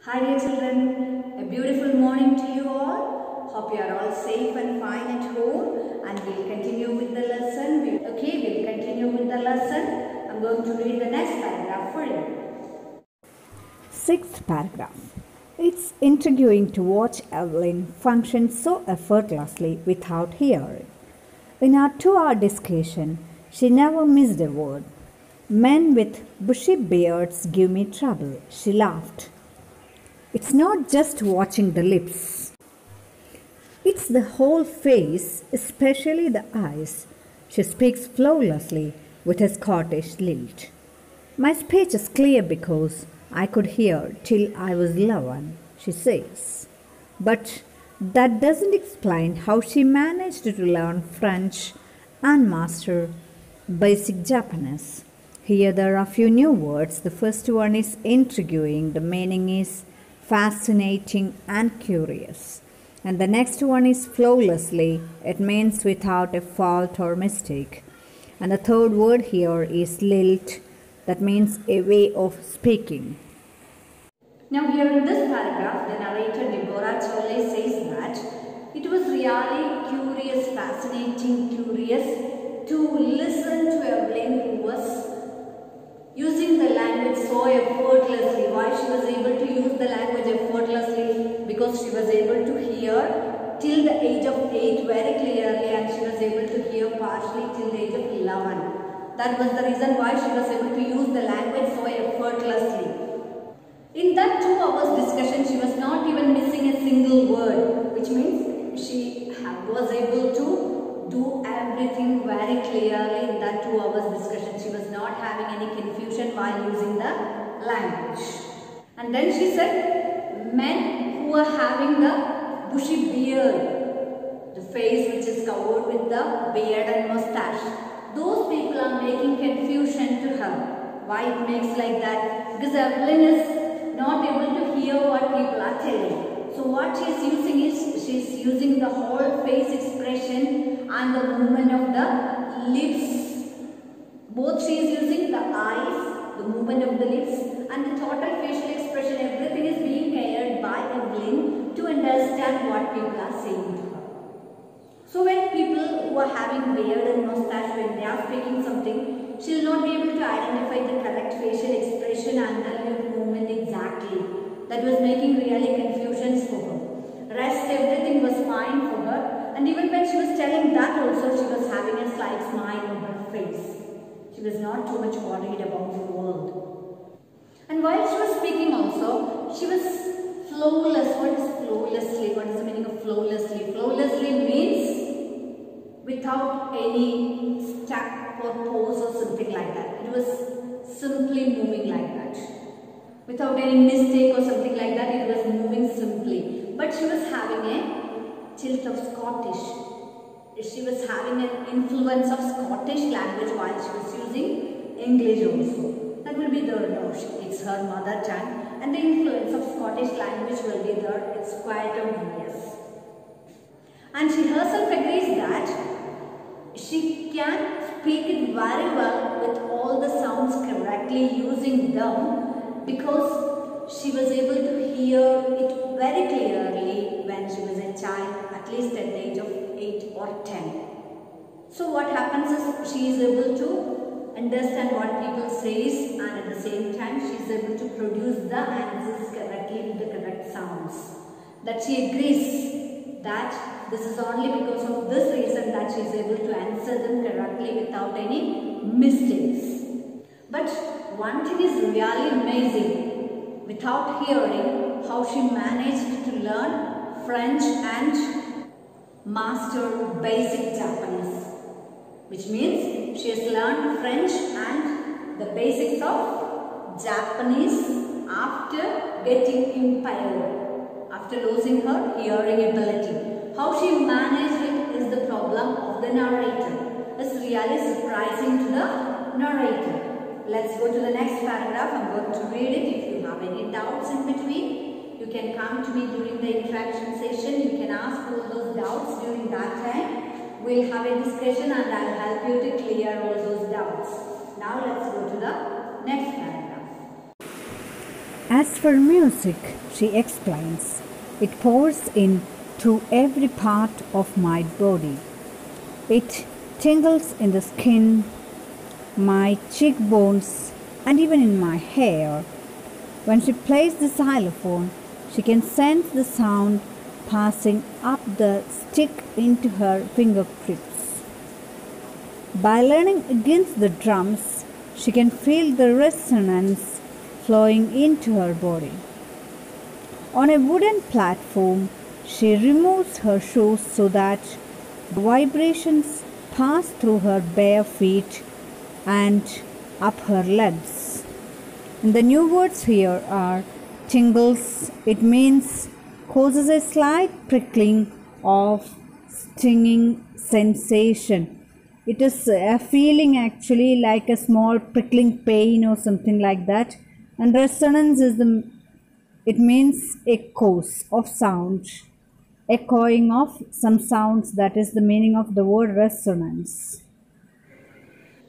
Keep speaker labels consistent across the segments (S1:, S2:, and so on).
S1: Hi dear children, a beautiful morning to you all. Hope you are all safe and fine at home, and we'll continue with the lesson. We'll continue with the lesson. I'm going to read the next paragraph for you.
S2: Sixth paragraph. It's intriguing to watch Evelyn function so effortlessly without hearing. In our 2-hour discussion, she never missed a word. Men with bushy beards give me trouble, she laughed. It's not just watching the lips. It's the whole face, especially the eyes. She speaks flawlessly with a Scottish lilt. My speech is clear because I could hear till I was 11, she says. But that doesn't explain how she managed to learn French and master basic Japanese. Here there are a few new words. The first one is intriguing. The meaning is fascinating and curious. And the next one is flawlessly. It means without a fault or mistake. And the third word here is lilt. That means a way of speaking.
S1: Now here in this paragraph, the narrator Deborah Chole says that it was really curious, fascinating, curious to listen to Evelyn, who was using the language so effortlessly. Why she was able to use the language effortlessly? Because she was able to hear till the age of 8 very clearly, and she was able to hear partially till the age of 11. That was the reason why she was able to use the language so effortlessly. In that 2 hours discussion, she was not even missing a single word, which means she was able to do everything very clearly in that 2 hours discussion. She was not having any confusion while using the language. And then she said, men who are having the bushy beard, the face which is covered with the beard and mustache, those people are making confusion to her. Why it makes like that? Because Evelyn is not able to hear what people are telling. So what she is using is, she is using the whole face expression and the movement of the lips. Both she is using the eyes, the movement of the lips, and the total facial expression. Everything is being carried by Evelyn to understand what people are saying to her. So when people who are having beard and mustache, when they are speaking something, she will not be able to identify the correct facial expression and the lip movement exactly. That was making really confusions for her. Rest, everything was fine for her, and even when she was telling that also, she was having a slight smile on her face. She was not too much worried about the world. And while she was speaking also, she was flawless. What is flawlessly? What is the meaning of flawlessly? Flawlessly means without any stuck or pause or something like that. It was simply moving like that. Without any mistake or something like that, it was moving simply. But she was having a tilt of Scottish. She was having an influence of Scottish language while she was using English also. That will be there now. It's her mother tongue, and the influence of Scottish language will be there. It's quite obvious. And she herself agrees that she can speak it very well with all the sounds correctly using them, because she was able to hear it very clearly when she was a child, at least at the age of 8 or 10. So what happens is, she is able to understand what people says, and at the same time she is able to produce the answers correctly with the correct sounds. That she agrees that this is only because of this reason that she is able to answer them correctly without any mistakes. But one thing is really amazing, without hearing, how she managed to learn French and master basic Japanese, which means she has learned French and the basics of Japanese after getting impaired, after losing her hearing ability. How she managed it is the problem of the narrator. It's really surprising to the narrator. Let's go to the next paragraph. I'm going to read it. If you have any doubts in between, you can come to me during the interaction session. You can ask all those doubts during that time. We'll have a discussion and I'll help you to clear all those doubts. Now let's go to the next paragraph.
S2: As for music, she explains, it pours in through every part of my body. It tingles in the skin, my cheekbones, and even in my hair. When she plays the xylophone, she can sense the sound passing up the stick into her fingertips. By leaning against the drums, she can feel the resonance flowing into her body. On a wooden platform, she removes her shoes so that the vibrations pass through her bare feet and up her legs. And the new words here are tingles. It means causes a slight prickling of stinging sensation. It is a feeling actually like a small prickling pain or something like that. And resonance is it means echoes of sound, echoing of some sounds. That is the meaning of the word resonance.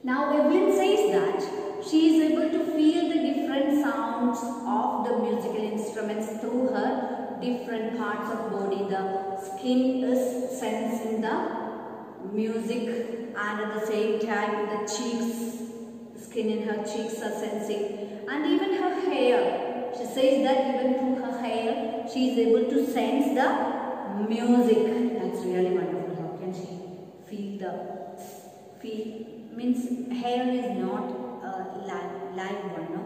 S1: Now Evelyn says that she is able to feel the different sounds of the musical instruments through her different parts of body. The skin is sensing the music, and at the same time the cheeks, the skin in her cheeks are sensing, and even her hair. She says that even through her hair she is able to sense the music. That's really wonderful. How can she means hair is not a live one, no?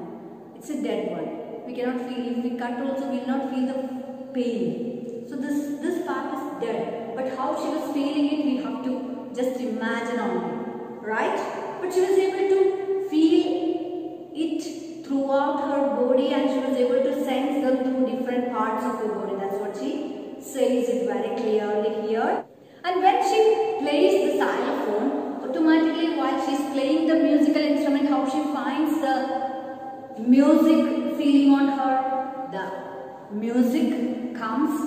S1: It's a dead one. We cannot feel. If we cut also, we will not feel the pain. So this part is dead. But how she was feeling it, we have to just imagine only, right? But she was able to feel it throughout her body, and she was able to sense them through different parts of her body. That's what she says it very clearly here. And when she plays the xylophone, automatically while she is playing the musical instrument, how she finds the music feeling on her. The music comes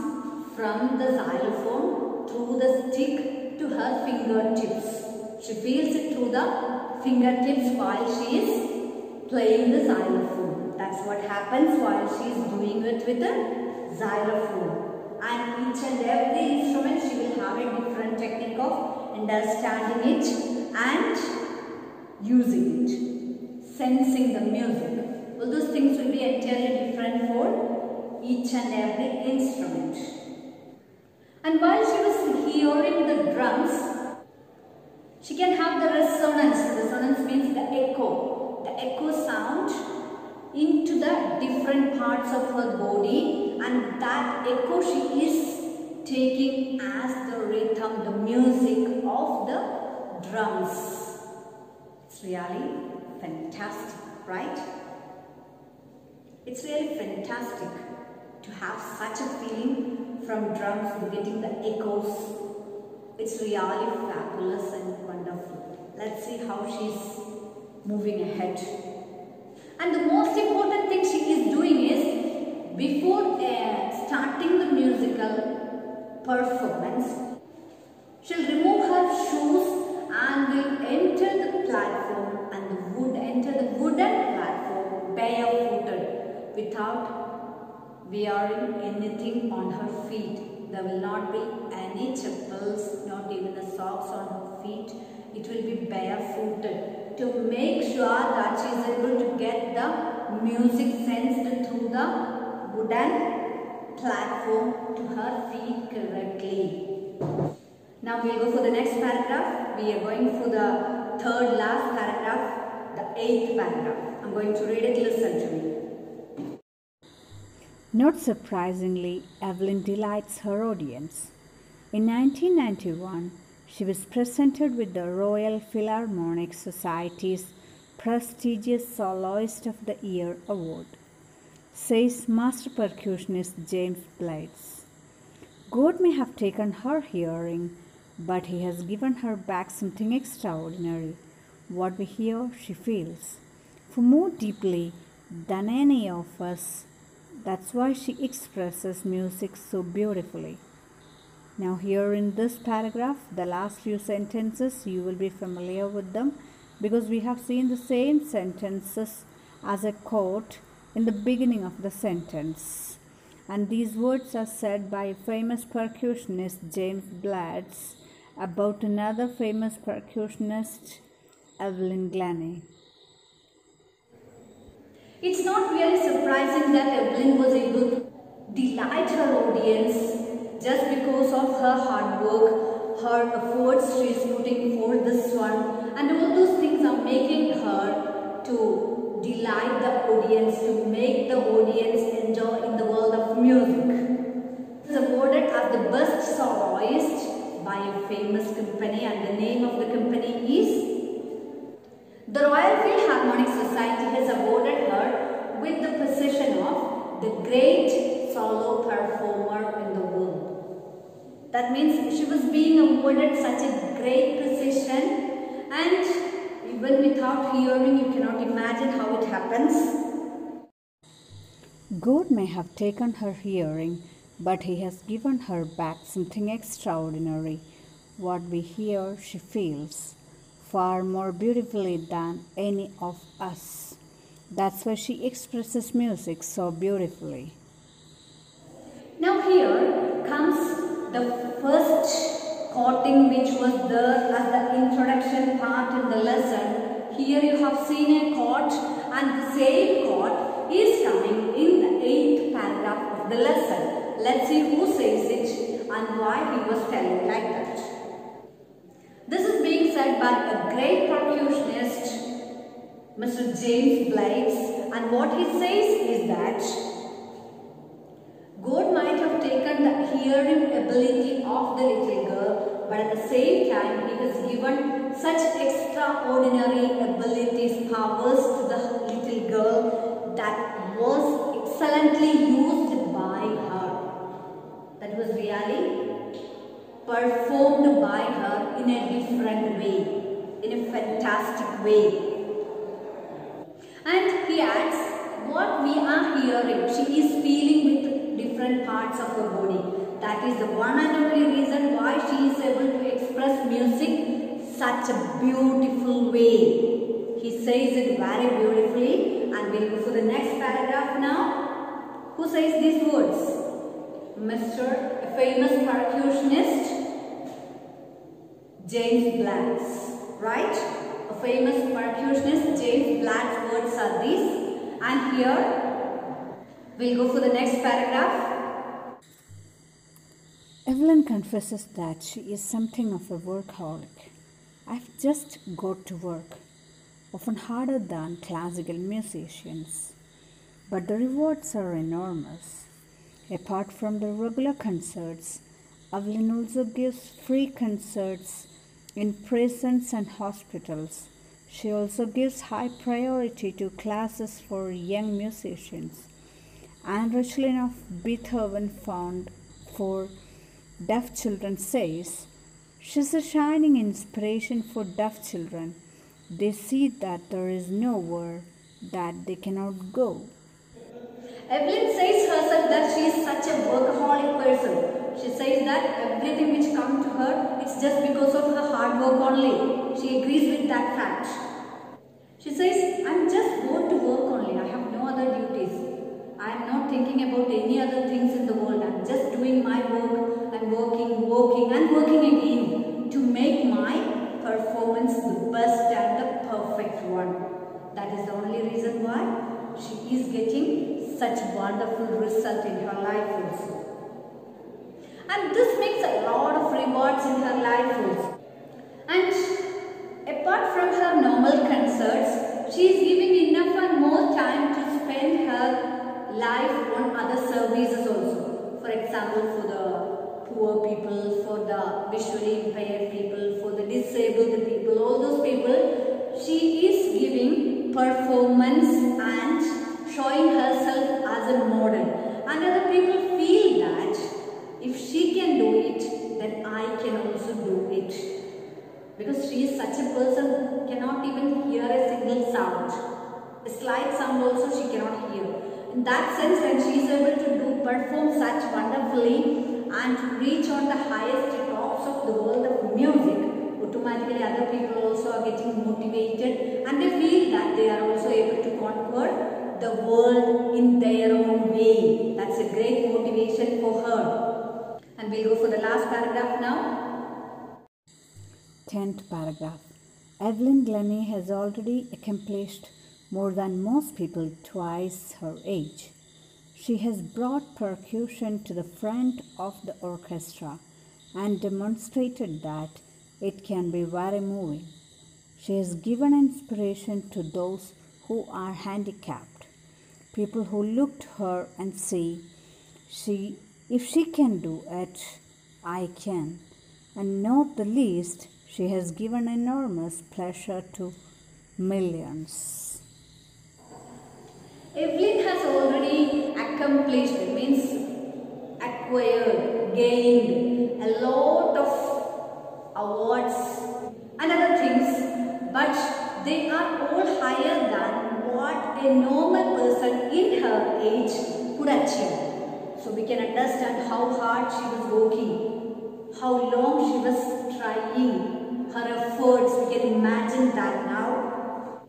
S1: from the xylophone through the stick to her fingertips. She feels it through the fingertips while she is playing the xylophone. That's what happens while she is doing it with the xylophone. And each and every instrument she will have a different technique of understanding it and using it, sensing the music. All those things will be entirely different for each and every instrument. And while she was hearing the drums, she can have the resonance. Resonance means the echo sound into the different parts of her body, and that echo she is taking as the rhythm, the music of the drums. It's really fantastic, right? It's really fantastic to have such a feeling from drums, getting the echoes. It's really fabulous and wonderful. Let's see how she's moving ahead. And the most important thing she is doing is, before starting the musical performance, she'll remove her shoes and will enter the platform and enter the wooden platform barefooted, without wearing anything on her feet. There will not be any chappals, not even the socks on her feet. It will be barefooted to make sure that she is able to get the music sensed through the wooden platform to her feet correctly. Now we will go for the next paragraph. We are going for the third last paragraph, the 8th paragraph. I'm going to read it. Listen to me.
S2: Not surprisingly, Evelyn delights her audience. In 1991, she was presented with the Royal Philharmonic Society's prestigious Soloist of the Year award, says master percussionist James Blades. God may have taken her hearing, but he has given her back something extraordinary. What we hear, she feels. For more deeply than any of us, that's why she expresses music so beautifully. Now here in this paragraph, the last few sentences, you will be familiar with them because we have seen the same sentences as a quote in the beginning of the sentence. And these words are said by famous percussionist James Blatz about another famous percussionist, Evelyn Glennie.
S1: It's not really surprising that Evelyn was able to delight her audience just because of her hard work, her efforts she is putting for this one, and all those things are making her to delight the audience, to make the audience enjoy in the world of music. She is awarded as the best soloist by a famous company, and the name of the company is the Royal Philharmonic Society has awarded her with the position of the great solo performer in the world. That means she was being awarded such a great position, and even without hearing you cannot imagine how it happens.
S2: God may have taken her hearing, but He has given her back something extraordinary. What we hear, she feels far more beautifully than any of us. That's why she expresses music so beautifully.
S1: Now here comes the first quoting which was there as the introduction part in the lesson. Here you have seen a quote, and the same quote is coming in the 8th paragraph of the lesson. Let's see who says it and why he was telling like that. This is being said by a great percussionist, Mr. James Blatz, and what he says is that God might have taken the hearing ability of the little girl, but at the same time He has given such extraordinary abilities, powers to the little girl that was excellently used by her. That was really performed by her in a different way, in a fantastic way. And he adds, what we are hearing, she is feeling with different parts of her body. That is the one and only reason why she is able to express music such a beautiful way. He says it very beautifully, and we'll go for the next paragraph now. Who says these words? Mr. famous percussionist James Blatz, right? A famous percussionist James Blatz words are these, and here we'll go for the next paragraph.
S2: Evelyn confesses that she is something of a workaholic. I've just got to work, often harder than classical musicians, but the rewards are enormous. Apart from the regular concerts, Evelyn also gives free concerts in prisons and hospitals. She also gives high priority to classes for young musicians. And Rachel of Beethoven Fund for Deaf Children says, she's a shining inspiration for deaf children. They see that there is nowhere that they cannot go.
S1: Evelyn says herself that she is such a workaholic person. She says that everything which comes to her, it's just because of her hard work only. She agrees with that fact. She says, I'm just going to work only. I have no other duties. I am not thinking about any other things in the world. I'm just doing my work. I'm working again to make my performance the best and the perfect one. That is the only reason why she is getting such wonderful result in her life also. And this makes a lot of rewards in her life also. And apart from her normal concerts, she is giving enough and more time to spend her life on other services also. For example, for the poor people, for the visually impaired people, for the disabled people, all those people, she is giving performance and showing herself as a model. And other people feel that if she can do it, then I can also do it. Because she is such a person who cannot even hear a single sound. A slight sound also she cannot hear. In that sense, when she is able to perform such wonderfully and to reach on the highest tops of the world of music, automatically other people also are getting motivated and they feel that they are also able to conquer the world
S2: present paragraph. Evelyn Glennie has already accomplished more than most people twice her age. She has brought percussion to the front of the orchestra and demonstrated that it can be very moving. She has given inspiration to those who are handicapped, people who look to her and say, if she can do it, I can. And not the least, she has given enormous pleasure to millions.
S1: Evelyn has already accomplished, means acquired, gained a lot of awards and other things, but they are all higher than what a normal person in her age could achieve. So we can understand how hard she was working, how long she was trying, her efforts, we can imagine that now.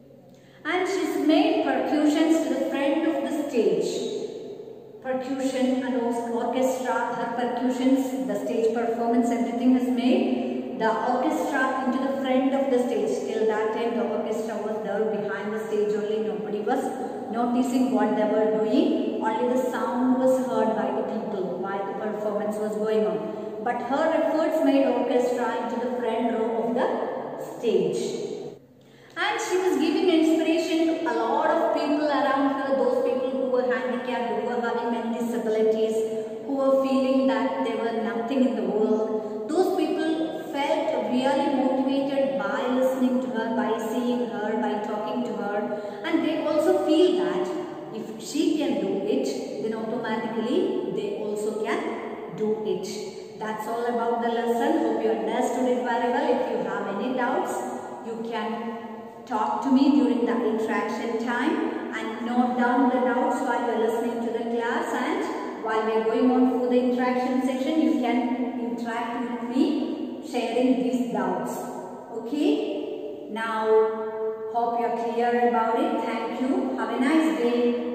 S1: And she's made percussions to the front of the stage. Percussion and orchestra, her percussions, the stage performance, everything is made. The orchestra into the front of the stage. Till that time the orchestra was there behind the stage only. Nobody was noticing what they were doing. Only the sound was heard by the people while the performance was going on. But her efforts made orchestra into the front row of the stage. And she was giving inspiration to a lot of people around her, those people who were handicapped, who were having many disabilities, who were feeling that they were nothing in the world. Those people felt really motivated by listening to her, by seeing her, by talking to her, and they also feel that if she can do it, then automatically they also can do it. That's all about the lesson. Hope you understood it very well. If you have any doubts, you can talk to me during the interaction time and note down the doubts while you are listening to the class, and while we are going on for the interaction section, you can interact with me sharing these doubts. Okay? Now, hope you are clear about it. Thank you. Have a nice day.